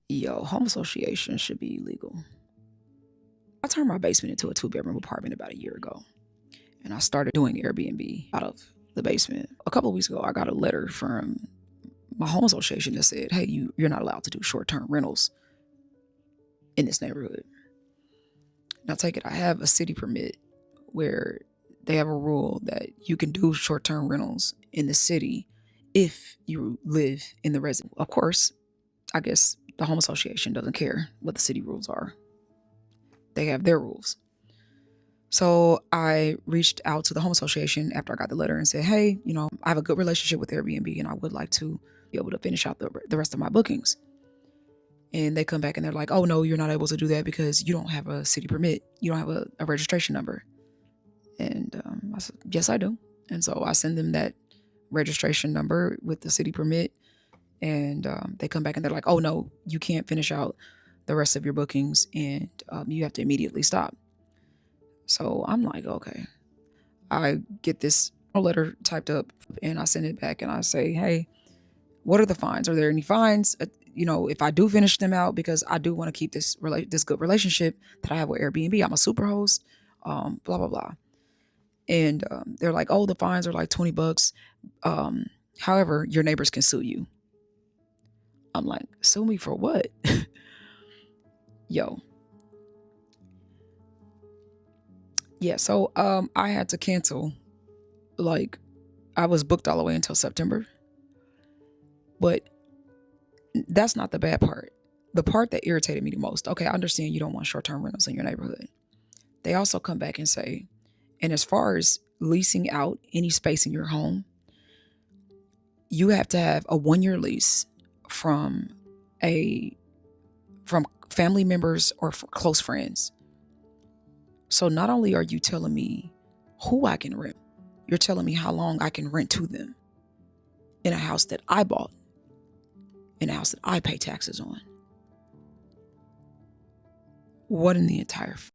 Yo, home association should be illegal. I turned my basement into a two-bedroom apartment about a year ago, and I started doing Airbnb out of the basement. A couple of weeks ago, I got a letter from my home association that said, "Hey, you're not allowed to do short-term rentals in this neighborhood." Now, take it, I have a city permit where they have a rule that you can do short-term rentals in the city if you live in the resident. Of course, I guess the home association doesn't care what the city rules are. They have their rules. So I reached out to the home association after I got the letter and said, "Hey, I have a good relationship with Airbnb and I would like to be able to finish out the rest of my bookings." And they come back and they're like, "Oh, no, you're not able to do that because you don't have a city permit. You don't have a registration number." And I said, "Yes, I do." And so I send them that registration number with the city permit. And they come back and they're like, "Oh, no, you can't finish out the rest of your bookings and you have to immediately stop." So I'm like, okay. I get this letter typed up and I send it back and I say, "Hey, what are the fines? Are there any fines? If I do finish them out, because I do want to keep this good relationship that I have with Airbnb. I'm a super host, blah blah blah." And they're like, "Oh, the fines are like $20. Um, However, your neighbors can sue you." I'm like, "Sue me for what?" Yo, yeah. So I had to cancel. Like, I was booked all the way until September, but that's not the bad part. The part that irritated me the most, okay, I understand you don't want short term rentals in your neighborhood. They also come back and say, and as far as leasing out any space in your home, you have to have a 1 year lease from a from family members or close friends. So not only are you telling me who I can rent, you're telling me how long I can rent to them in a house that I bought, in a house that I pay taxes on. What in the entire